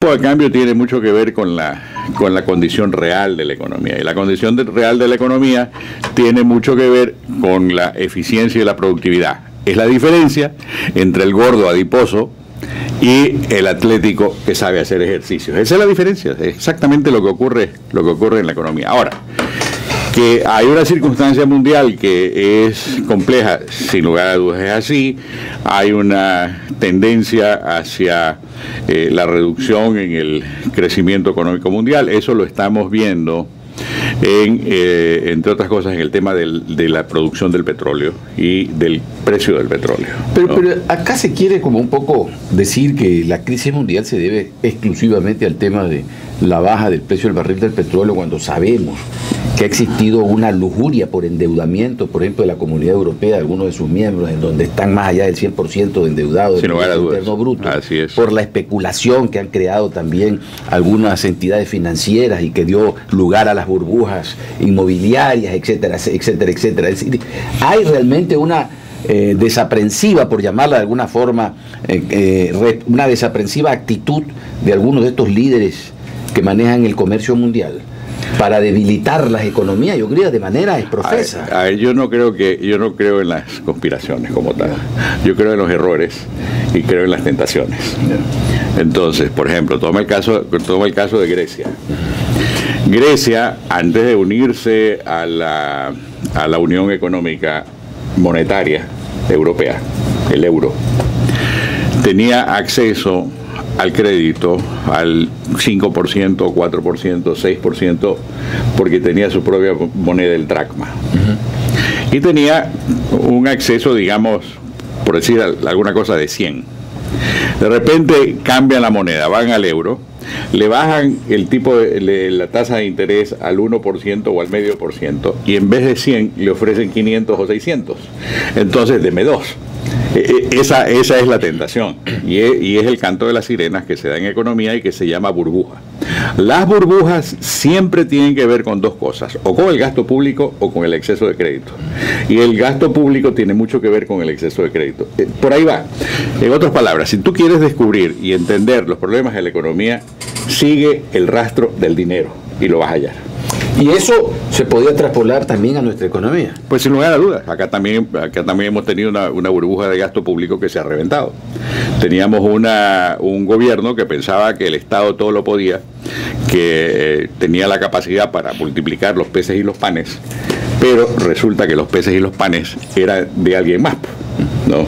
Pues el cambio tiene mucho que ver con la condición real de la economía. Y la condición real de la economía tiene mucho que ver con la eficiencia y la productividad. Es la diferencia entre el gordo adiposo y el atlético que sabe hacer ejercicios. Esa es la diferencia, es exactamente lo que ocurre en la economía. Ahora, que hay una circunstancia mundial que es compleja, sin lugar a dudas es así. Hay una tendencia hacia la reducción en el crecimiento económico mundial. Eso lo estamos viendo entre otras cosas en el tema de la producción del petróleo y del precio del petróleo, ¿no? Pero acá se quiere como un poco decir que la crisis mundial se debe exclusivamente al tema de la baja del precio del barril del petróleo, cuando sabemos que ha existido una lujuria por endeudamiento, por ejemplo, de la Comunidad Europea, de algunos de sus miembros, en donde están más allá del 100% de endeudados del Producto Interno Bruto, así es, por la especulación que han creado también algunas entidades financieras y que dio lugar a las burbujas inmobiliarias, etcétera, etcétera, etcétera. Es decir, hay realmente una desaprensiva, por llamarla de alguna forma, una desaprensiva actitud de algunos de estos líderes que manejan el comercio mundial para debilitar las economías, yo creo, de manera profesa. Yo no creo en las conspiraciones como tal. Yo creo en los errores y creo en las tentaciones. Entonces, por ejemplo, toma el caso de Grecia. Grecia, antes de unirse a la Unión Económica Monetaria Europea, el euro, tenía acceso al crédito al 5%, 4%, 6%, porque tenía su propia moneda, el dracma. Y tenía un acceso, digamos, por decir alguna cosa, de 100. De repente cambian la moneda, van al euro, le bajan el tipo de la tasa de interés al 1% o al 0,5%, y en vez de 100 le ofrecen 500 o 600. Entonces, deme 2. Esa es la tentación, y es el canto de las sirenas que se da en economía y que se llama burbuja. Las burbujas siempre tienen que ver con dos cosas, o con el gasto público o con el exceso de crédito. Y el gasto público tiene mucho que ver con el exceso de crédito. Por ahí va. En otras palabras, si tú quieres descubrir y entender los problemas de la economía, sigue el rastro del dinero y lo vas a hallar. Y eso se podía traspolar también a nuestra economía. Pues sin lugar a dudas, acá también hemos tenido una burbuja de gasto público que se ha reventado. Teníamos un gobierno que pensaba que el Estado todo lo podía, que tenía la capacidad para multiplicar los peces y los panes, pero resulta que los peces y los panes eran de alguien más, ¿no?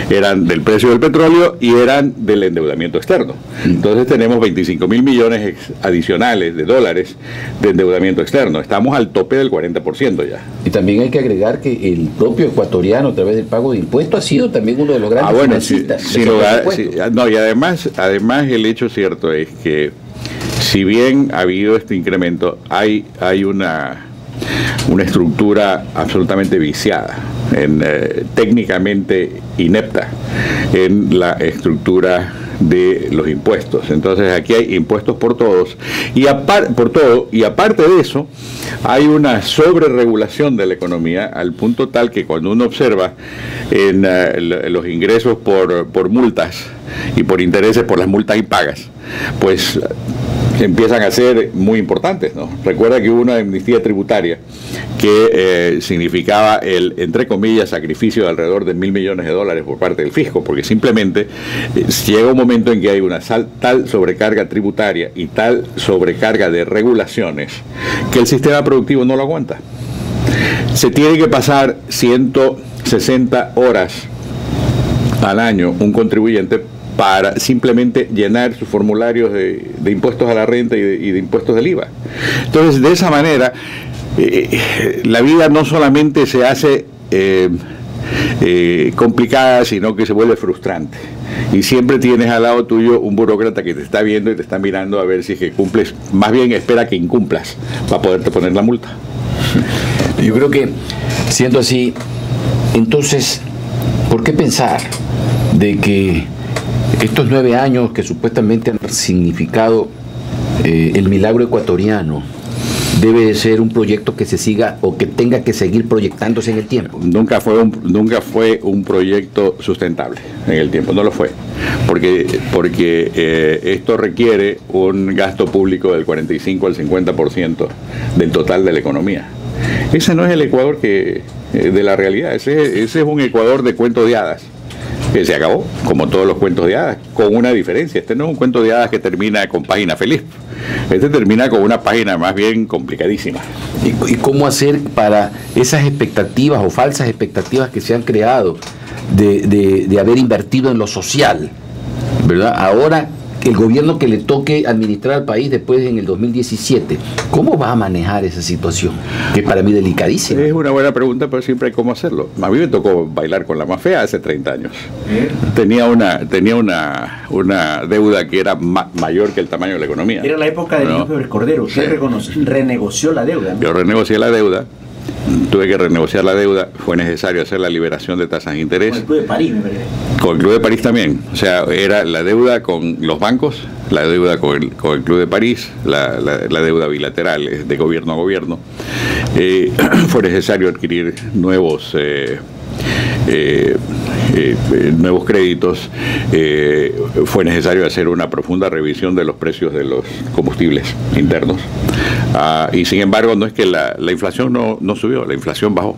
Eran del precio del petróleo y eran del endeudamiento externo. Entonces tenemos 25.000 millones adicionales de dólares de endeudamiento externo. Estamos al tope del 40% ya. Y también hay que agregar que el propio ecuatoriano, a través del pago de impuestos, ha sido también uno de los grandes financistas. Y además el hecho cierto es que, si bien ha habido este incremento, hay una estructura absolutamente viciada, técnicamente inepta en la estructura de los impuestos. Entonces aquí hay impuestos por todos y aparte de eso hay una sobreregulación de la economía, al punto tal que cuando uno observa en los ingresos por multas y por intereses por las multas impagas, pues empiezan a ser muy importantes, ¿no? Recuerda que hubo una amnistía tributaria que significaba el, entre comillas, sacrificio de alrededor de $1.000 millones por parte del fisco, porque simplemente llega un momento en que hay una tal sobrecarga tributaria y tal sobrecarga de regulaciones que el sistema productivo no lo aguanta. Se tiene que pasar 160 horas al año un contribuyente para simplemente llenar sus formularios de impuestos a la renta y de impuestos del IVA. Entonces, de esa manera, la vida no solamente se hace complicada, sino que se vuelve frustrante. Y siempre tienes al lado tuyo un burócrata que te está viendo y te está mirando a ver si es que cumples. Más bien espera que incumplas para poderte poner la multa. Yo creo que, siendo así, entonces, ¿por qué pensar de que estos 9 años que supuestamente han significado el milagro ecuatoriano debe ser un proyecto que se siga o que tenga que seguir proyectándose en el tiempo. Nunca fue un proyecto sustentable en el tiempo, no lo fue, porque esto requiere un gasto público del 45 al 50% del total de la economía. Ese no es el Ecuador de la realidad, ese es un Ecuador de cuento de hadas, que se acabó, como todos los cuentos de hadas, con una diferencia. Este no es un cuento de hadas que termina con página feliz, este termina con una página más bien complicadísima. ¿Y cómo hacer para esas expectativas o falsas expectativas que se han creado de haber invertido en lo social, ¿verdad? Ahora, el gobierno que le toque administrar al país después en el 2017, ¿cómo va a manejar esa situación? Que para mí es delicadísima. Es una buena pregunta, pero siempre hay cómo hacerlo. A mí me tocó bailar con la más fea hace 30 años. Tenía una deuda que era mayor que el tamaño de la economía. Era la época de Niño Cordero. Usted renegoció la deuda, ¿no? Yo renegocié la deuda. Tuve que renegociar la deuda, fue necesario hacer la liberación de tasas de interés. Con el Club de París, me parece. Con el Club de París también, o sea, era la deuda con los bancos, la deuda con el Club de París, la deuda bilateral de gobierno a gobierno. Fue necesario adquirir nuevos créditos, fue necesario hacer una profunda revisión de los precios de los combustibles internos, y sin embargo no es que la inflación no subió, la inflación bajó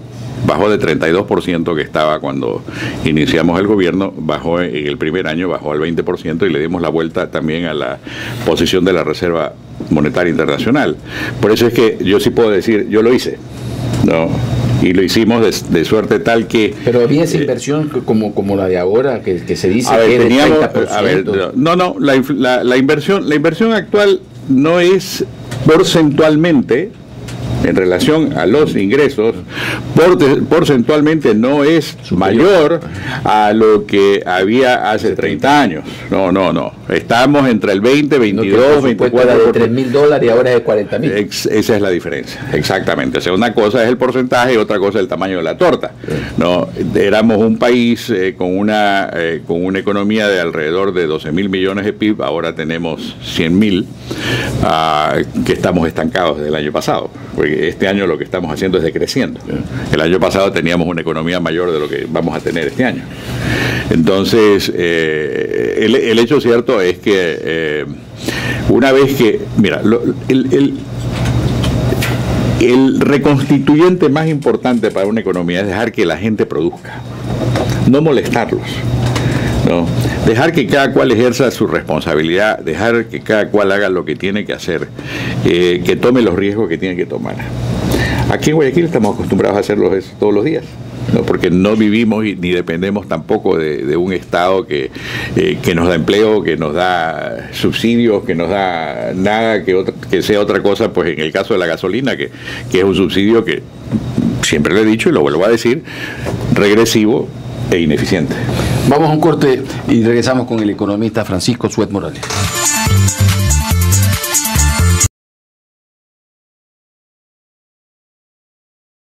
de 32% que estaba cuando iniciamos el gobierno, bajó en el primer año, bajó al 20% y le dimos la vuelta también a la posición de la Reserva Monetaria Internacional. Por eso es que yo sí puedo decir, yo lo hice, ¿no? Y lo hicimos de suerte tal que... Pero había esa inversión como la de ahora, que se dice ver, que es del 30%. A ver, la inversión actual no es porcentualmente, en relación a los ingresos, porcentualmente no es mayor a lo que había hace 30 años. No. Estamos entre el 20, 22, 24... Era de $3.000 y ahora es de 40.000. Esa es la diferencia, exactamente. O sea, una cosa es el porcentaje y otra cosa es el tamaño de la torta. ¿No? Éramos un país con una economía de alrededor de 12.000 millones de PIB, ahora tenemos 100.000, que estamos estancados desde el año pasado. Porque este año lo que estamos haciendo es decreciendo. El año pasado teníamos una economía mayor de lo que vamos a tener este año. Entonces, el hecho cierto es que una vez que, mira, el reconstituyente más importante para una economía es dejar que la gente produzca, no molestarlos. ¿No? Dejar que cada cual ejerza su responsabilidad, dejar que cada cual haga lo que tiene que hacer, que tome los riesgos que tiene que tomar. Aquí en Guayaquil estamos acostumbrados a hacerlo todos los días, ¿no? Porque no vivimos ni dependemos tampoco de un Estado que nos da empleo, que nos da subsidios, que nos da nada que sea otra cosa, pues en el caso de la gasolina, que es un subsidio que siempre lo he dicho y lo vuelvo a decir, regresivo e ineficiente. Vamos a un corte y regresamos con el economista Francisco Suet Morales.